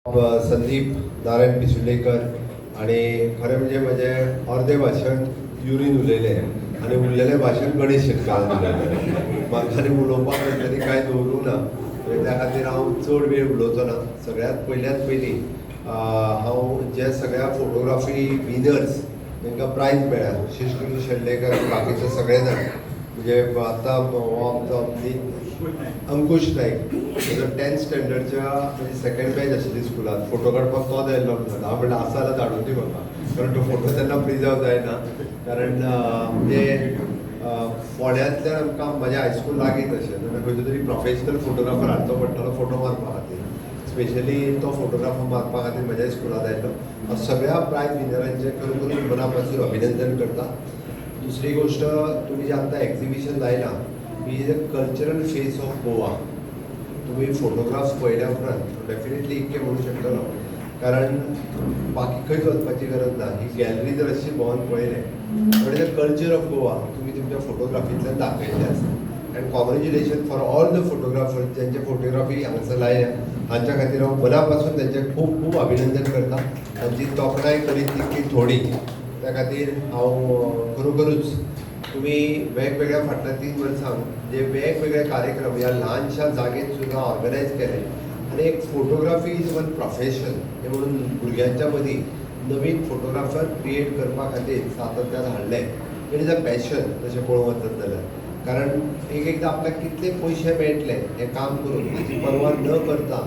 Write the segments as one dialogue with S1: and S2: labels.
S1: संदीप नारायण पिसुलेकर आणि खरें म्हणजे म्हजें अर्धें भाशण युरीन उलयलें आनी उरलेलें भाशण गणेश शेटकारान उलयलें. म्हाका आनी उलोवपाक तरी कांय दवरूंक ना, त्या खातीर हांव चड वेळ उलोवचो ना. सगळ्यांत पयलीं हांव जे सगळ्या फोटोग्राफी विनर्स तांकां प्रायज मेळ्ळ्या, शिश्कृ शेल्लेकर बाकीचे सगळे जाण, म्हणजे आतां हो आमचो अंकुश नायक, ताजो 10th स्टँडर्डच्या म्हणजे सेकंड बॅच आशिल्ली स्कुलांत. फोटो काडपाक तो आयल्लो म्हणटा, हांव म्हणलें आसा जाल्यार धाडून दी म्हाका, कारण तो फोटो तेन्ना प्रिजर्व जायना. कारण म्हणजे फोंड्यांतल्यान आमकां म्हाजें हायस्कूल लागीं तशें, खंयचो तरी प्रोफेशनल फोटोग्राफर हाडचो पडटालो फोटो मारपा खातीर. स्पेशली तो फोटोग्राफर मारपा खातीर म्हज्या स्कुलांत आयलो. हांव सगळ्या प्रायज विनरांचें करून मना पासून अभिनंदन करता. दुसरी गोष्ट, तुमी जें आतां एक्झिबिशन लायलां, ही is a cultural face of Goa. तुम्ही फोटोग्राफ्स पळयल्या उपरांत डेफिनेटली इतकें म्हणू शकतलो, कारण बाकी खंयच वचपाची गरज ना. ही गॅलरी जर अशी भोंवन पळयलें पण द कल्चर ऑफ गोवा तुमी तुमच्या फोटोग्राफींतल्यान दाखयल्लें आसा. And congratulation for all the photographers ज्यांचे फोटोग्राफी हांगासर लायल्या. हांच्या खातीर हांव मना पासून त्यांचें खूब खूब अभिनंदन करता. तांची तोखणाय करीत तितली थोडी, त्या खातीर हांव खरोखरूच तुम्ही वेगवेगळ्या फाटल्या 3 वर्सांक जे वेगवेगळे कार्यक्रम ह्या ल्हानशा जागेत सुद्धा ऑर्गनायज केले, आणि एक फोटोग्राफी इज वन प्रोफेशन हे म्हणून भुरग्यांच्या मदीं नवीन फोटोग्राफर क्रिएट करपा खातीर सातत्यान हाडलें. इट इज अ पॅशन तशें पळोवंक वचत जाल्यार. कारण एकदां आपल्याक कितले पयशे मेळटले हें काम करून ताची पर्वा न करता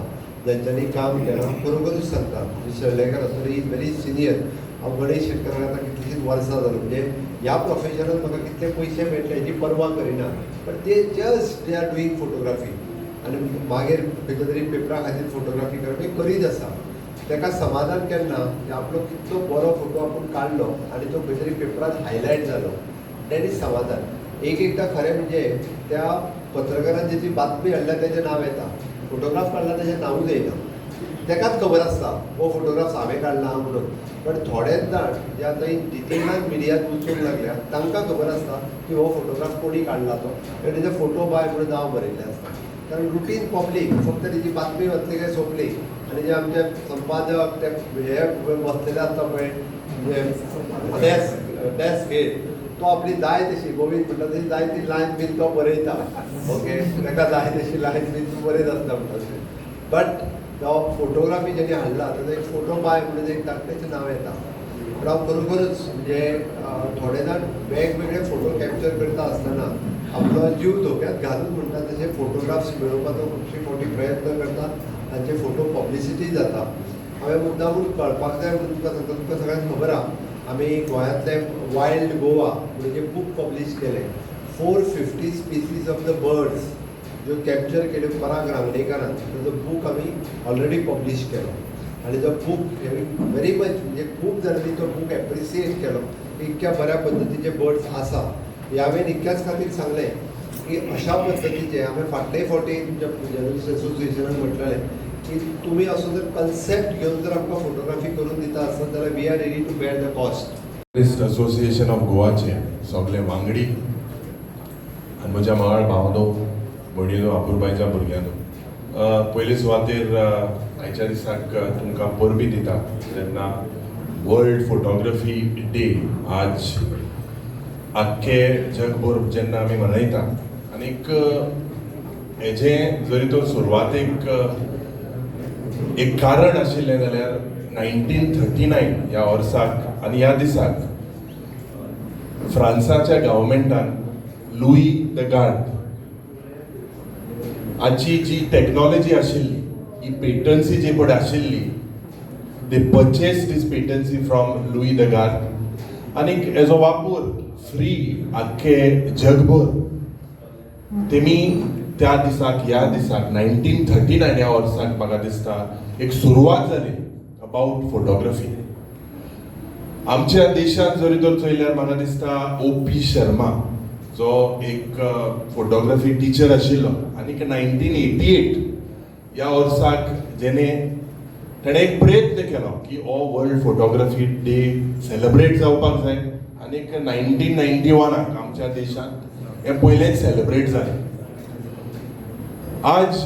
S1: जांच्यांनी काम केलां, खरोखरूच सांगता. शेल्लेकर आसतली इज व्हेरी सिनियर. हांव गणेश शेटकाराक आतां कितलींशींच वर्सां जालीं, म्हणजे ह्या प्रोफेशनान म्हाका कितले पयशे मेळटले हेची पर्वा करिना, पण ते just they are doing photography. आनी मागीर खंयच्या तरी पेपरा खातीर फोटोग्राफी करपी करीत आसा. ताका समाधान केन्ना की आपलो कितलो बरो फोटो आपूण काडलो आनी तो खंय तरी पेपरांत हायलायट जालो, दॅट इज समाधान. एकदां खरें म्हणजे त्या पत्रकारान जी बातमी हाडल्या तेजें नांव येता, फोटोग्राफ काडला तेजें नांवूच येना. ताकाच खबर आसता हो फोटोग्राफ हांवें काडला म्हणून, पण थोडेच जाण जे आतां डिटेलान मिडियांत वचूंक लागल्या तांकां खबर आसता की हो फोटोग्राफ कोणी काडला तो, आनी तेजे फोटो बाय म्हणून नांव बरयल्लें आसता. कारण रुटीन पब्लीक फक्त तेजी बातमी वाचली काय सोंपली. आनी जे आमचे संपादक ते हे बसलेले आसता पळय, म्हणजे डेस्क घेत, तो आपली जाय तशी गोविंद म्हणटा तशी जाय ती लायन बीन तो बरयता. ओके, ताका जाय तशी लायन बीन बरयत आसता म्हणटा तशें. बट तो फोटोग्राफी जेणे हाडला ताजो एक फोटो बाय म्हणून एक धाकटेंचें नांव येता. पूण हांव खरोखरूच म्हणजे थोडे जाण वेगवेगळे फोटो कॅप्चर करता आसतना आपलो जीव धोक्यात घालून म्हणटा तशे फोटोग्राफ्स मेळोवपाचो खुबशे फावटी प्रयत्न करता, तांचे फोटो पब्लिसिटी जाता. हांवें मुद्दामून कळपाक जाय म्हणून तुका सांगता, तुका सगळ्यांक खबर आहा आमी गोंयांतले वायल्ड गोवा म्हणजे बूक पब्लीश केलें. 450 स्पिसीज ऑफ द बर्ड्स ज्यो कॅप्चर केल्यो पराग रांगणेकरान, ताजो बूक आमी ऑलरेडी पब्लीश केलो. आनी जो बूक व्हेरी मच म्हणजे खूब जाणांनी तो बूक एप्रिसिएट केलो, इतक्या बऱ्या पद्दतीचे बर्ड्स आसा. हे हांवें इतक्याच खातीर सांगलें की अशा पद्दतीचे हांवें फाटले फावटी तुमच्या जर्नलिस्ट असोसिएशनान म्हटलेलें की तुमी असो जर कन्सेप्ट घेवन जर आमकां फोटोग्राफी करून दिता आसत जाल्यार we are ready to bear the cost.
S2: Journalist association of गोवाचे सगळे वांगडी आनी म्हज्या मागाळ भावनो भयणीनो आपुरबायच्या भुरग्यांनो, पयले सुवातेर आयच्या दिसाक तुमकां परबी दिता जेन्ना वर्ल्ड फोटोग्राफी डे आज आख्खे जगभर जेन्ना आमी मनयता. आनीक हेजें जरी तर सुरवातेक एक कारण आशिल्लें जाल्यार 1939 ह्या वर्साक आनी ह्या दिसाक फ्रांसाच्या गव्हर्मेंटान लुई द गार्द हाची जी टॅक्नॉलॉजी आशिल्ली, ही पेटन्सी जी पळय आशिल्ली, they purchase this patency from Louis Daguerre. आनीक हेजो वापर फ्री आख्खे जगभर तेमी त्या दिसाक ह्या दिसाक 1939 ह्या वर्साक म्हाका दिसता एक सुरवात जाली अबाउट फोटोग्राफी. आमच्या देशांत जरी तर चयल्यार म्हाका दिसता O.P. शर्मा जो एक फोटोग्राफी टिचर आशिल्लो, आनीक 1988 ह्या वर्साक ताणें एक प्रयत्न केलो की हो वर्ल्ड फोटोग्राफी डे सेलिब्रेट जावपाक जाय. आनीक 1991 आमच्या देशांत हें पयलेंच सेलिब्रेट जालें. आज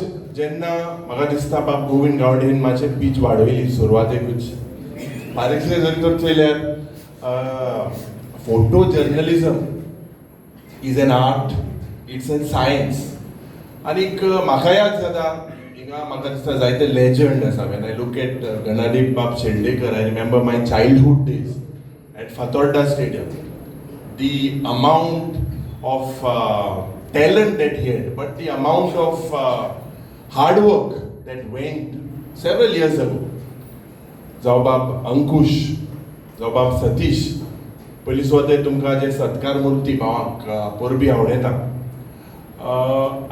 S2: जेन्ना म्हाका दिसता बाब गोविंद गावडेन मातशें पीच वाडयली सुरवातेकूच बारीकशें जरी तर चयल्यार photo journalism is an art, it's an science. आनीक म्हाका याद जाता हिंगा म्हाका दिसता जायते लेजंड आसा. When I look at Ganadeep Bab Sheldekar, I remember my childhood days at Fatorda stadium. The amount of talent that he had, but the amount of hard work that went several years ago. जावं बाब अंकुश, जावं बाब सतीश, पयलीं सुद्दां तुमकां जे सत्कार मुर्ती भावांक परबी आवडटा.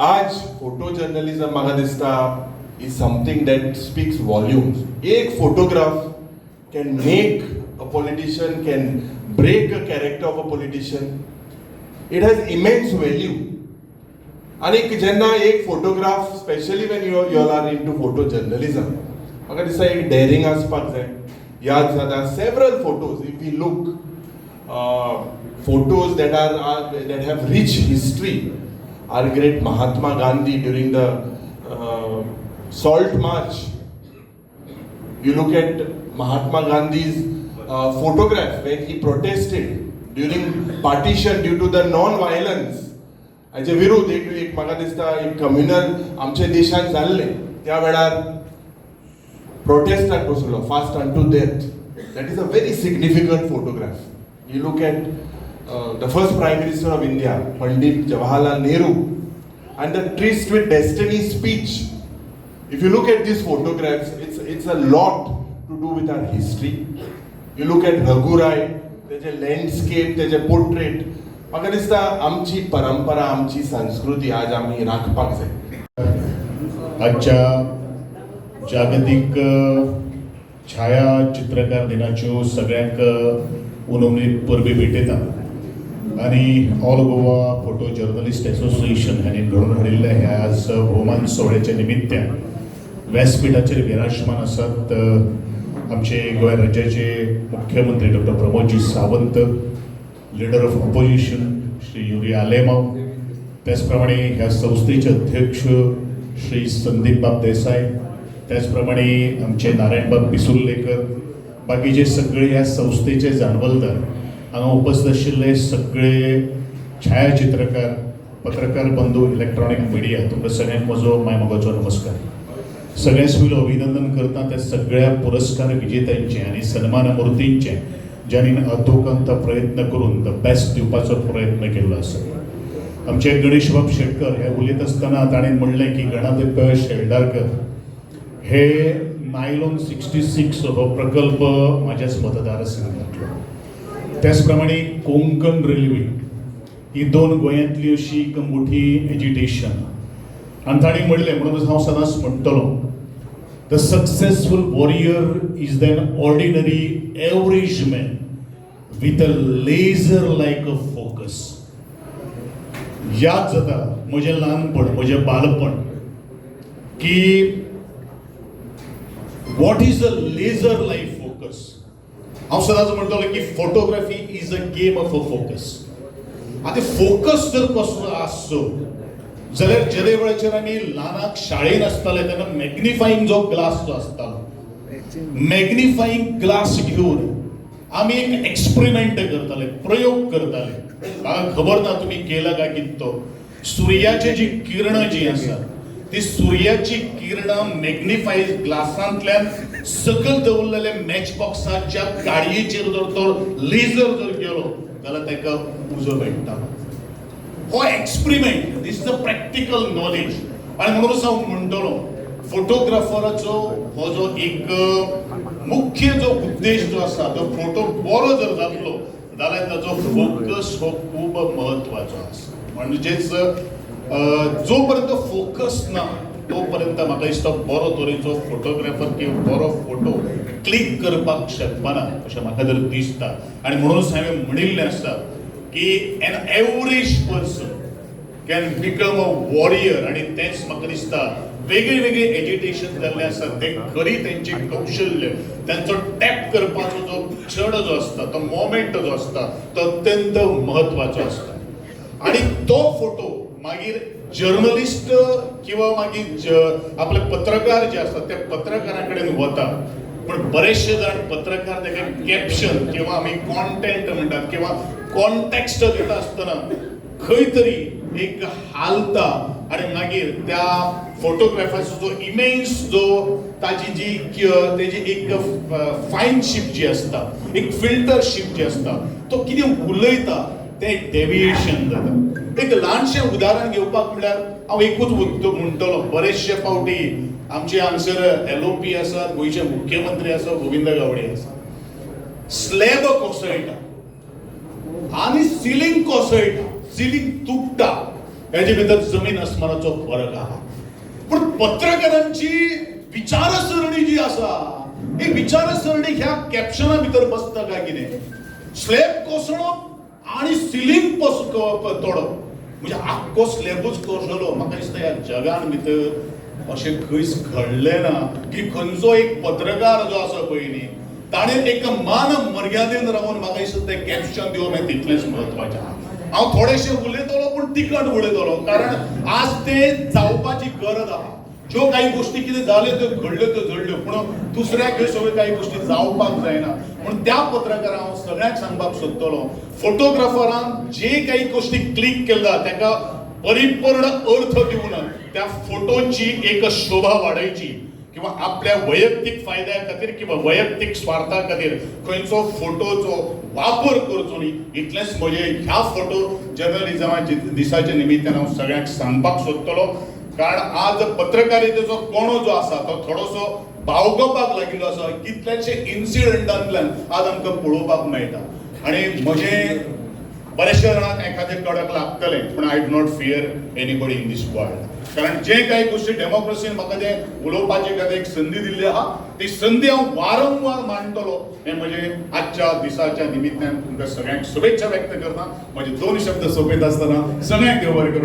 S2: आज फोटो जर्नलिझम म्हाका दिसता is something that speaks volumes. एक photograph can make a politician, can break a character of a politician. It has immense value. आणि जेन्ना एक photograph, specially when you all are into photojournalism, म्हाका दिसता एक daring आसपाक जाय. याद जाता several photos, if we look photos that have rich history. Our great Mahatma Gandhi during the Salt March. You look at Mahatma Gandhi's photograph when he protested during partition due to the non-violence. हाचे विरुद्ध एक म्हाका दिसता एक communal आमच्या देशांत जाल्ले त्या वेळार प्रोटेस्टाक बसलो, fast unto death. That is a very significant photograph. You look at the first Prime Minister of India, Pandit Jawaharlal Nehru, and the Tryst with Destiny speech. If you look at these photographs, it's a lot to do with our history. You look at Raghu Rai, त्याचे landscape, त्याचे portrait. म्हाका दिसता आमची परंपरा, आमची संस्कृती आज आमी राखपाक जाय.
S3: आजच्या जागतिक छायाचित्रकार दिनाच्यो सगळ्यांक उनमनीत परबी भेटयता. आणि all Goa photo journalist association हांणी घडोवन हाडिल्ल्या ह्या आज भोवमान सोहळ्याच्या निमित्यान व्यासपीठाचेर विराजमान आसात आमचे गोंय राज्याचे मुख्यमंत्री doctor Pramod ji Sawant, leader of opposition Shri Yuri Alemao, त्याचप्रमाणे ह्या संस्थेचे अध्यक्ष श्री संदीप बाब देसाय, त्याचप्रमाणे आमचे नारायणबाब पिसुर्लेकर, बाकीचे सगळे ह्या संस्थेचे जाणवलदार, हांगा उपस्थित आशिल्ले सगळे छायाचित्रकार, पत्रकार बंधू, इलेक्ट्रॉनिक मिडिया, तुमकां सगळ्यांक म्हजो मायमोगाचो नमस्कार. सगळ्यांच पयलीं अभिनंदन करता त्या सगळ्या पुरस्कार विजेत्यांचे आणि सन्मान मुर्तींचे ज्यांनी अतोकांत प्रयत्न करून द बेस्ट दिवपाचो प्रयत्न केल्लो आसा. आमचे गणेश बाब शेटकर हे उलयत आसतना ताणें म्हणलें की गणादीप शेल्डारकर हे नायलॉन 66 हो प्रकल्प माझ्याच मतदारसंघातलो. त्याचप्रमाणे कोंकण रेल्वे ही दोन गोंयांतली अशी एक मोठी एज्युटेशन. आनी ताणें म्हणलें, म्हणून हांव सदांच म्हणटलो, the successful warrior is an ordinary average man with a laser like a focus. याद जाता म्हजें ल्हानपण, म्हजें बालपण, की what is a laser like focus. हांव सदांच म्हणटलो की photography is a game of a focus. आतां फोकस जर कसलो आसचो जाल्यार जे वेळाचेर आमी ल्हानाक शाळेन आसताले तेन्ना मॅग्निफायींग जो ग्लास जो आसतालो, मॅग्निफायींग ग्लास घेवन आमी एक एक्सपेरिमेंट करताले, प्रयोग करताले. म्हाका खबर ना तुमी केला काय कितें. सुर्याची जी किरणां जी आसात ती सुर्याची किरणां मॅग्निफायड ग्लासांतल्यान सकयल दवरलेले मॅच बॉक्साच्या गाडयेचेर जर तो लेजर जर गेलो जाल्यार ताका उजो मेळटालो. हो experiment, this is a practical knowledge. आनी म्हणूनच हांव म्हणटलो फोटोग्राफराचो हो जो एक मुख्य जो उद्देश जो आसा, तो फोटो बरो जर जातलो जाल्यार ताचो फोकस हो खूब म्हत्वाचो आसा. म्हणजेच जो पर्यंत फोकस ना तोपर्यंत म्हाका दिसता बरो तरेचो फोटोग्राफर किंवा बरो फोटो क्लिक करपाक शकपाना अशें म्हाका जर दिसता. आनी म्हणूनच हांवें म्हणिल्लें आसा की an average person can become a warrior. आनी तेंच म्हाका दिसता वेगळे वेगळे एज्युटेशन जाल्ले आसा ते खरी तेंचे कौशल्य, तांचो टॅप करपाचो जो क्षण जो आसता, तो मोमेंट जो आसता, तो अत्यंत म्हत्वाचो आसता. आनी तो फोटो मागीर जर्नलिस्ट किंवा मागीर आपले पत्रकार जे असतात त्या पत्रकारांकडे वता, पण बरेचसे जण पत्रकार ताका कॅप्शन किंवा आमी कॉन्टेंट म्हणटात किंवा कॉन्टेक्स्ट दिता आसतना खंय तरी एक हालता आणि मागीर त्या फोटोग्राफाचो जो इमेज जो ताजी जी तेजी एक फायनशिप जी असता, एक फिल्टरशिप जी असता, तो कितें उलयता ते डेविएशन जाता. एक ल्हानशें उदाहरण घेवपाक म्हळ्यार हांव एकूच म्हणटलो. बरेचशे फावटी आमचे हांगसर LOP आसात, गोंयचे मुख्यमंत्री आसा गोविंद गावडे आसा, स्लॅब कोसळटा आनी सिलींग कोसळटा, सिलींग तुटता, हेजे भितर जमीन अस्मानाचो फरक आहा. पण पत्रकारांची विचारसरणी जी आसा, ही विचारसरणी ह्या कॅप्शना भितर बसता काय कितें? स्लॅब कोसळप आणि सिलींग तोडप, म्हणजे आख्खो स्लॅबूच कोसळलो. म्हाका दिसता ह्या जगान भितर अशें खंयच घडलें ना की खंयचो एक पत्रकार जो आसा पळय न्ही, ताणें एक मान मर्यादेन रावून म्हाका दिसता तें कॅप्शन दिवप हें तितलेंच म्हत्वाचें आहा. हांव थोडेशें उलयतलो पूण तिखट उलयतलो, कारण आज तें जावपाची गरज आहा. ज्यो काही गोष्टी कितें जाल्यो त्यो घडल्यो त्यो घडल्यो, पूण दुसऱ्याक ह्यो सगळ्यो काही गोष्टी जावपाक जायना. म्हणून त्या पत्रकारांक हांव सगळ्यांक सांगपाक सोदतलो, फोटोग्राफरान जे काही गोष्टी क्लिक केल्या ताका परिपूर्ण अर्थ दिवन त्या फोटोची एक शोभा वाडयची, किंवा आपल्या वैयक्तिक फायद्या खातीर किंवा वैयक्तिक स्वार्था खातीर खंयचो फोटोचो वापर करचो न्ही, इतलेंच म्हजें ह्या फोटो जर्नलिजमाच्या दिसाच्या निमित्तान हांव सगळ्यांक सांगपाक सोदतलो. कारण आज पत्रकारितेचो कोणो जो आसा तो थोडोसो बावगपाक लागिल्लो आसा. कितल्याशे इन्सिडंटांतल्यान आज आमकां पळोवपाक मेळटा. आणि म्हजें बरेचशे जाणांक एखादें कडक लागतलें, पूण I do not fear anybody in this world. कारण जे काही गोष्टी डेमोक्रेसीन म्हाका तें उलोवपाची खातीर एक संदी दिल्ली आहा, ती संदी हांव वारंवार मांडटलो. हें म्हजें आजच्या दिसाच्या निमित्तान तुमकां सगळ्यांक शुभेच्छा व्यक्त करता. म्हजे 2 शब्द सोंपयत आसतना सगळ्यांक देव बरें करूं.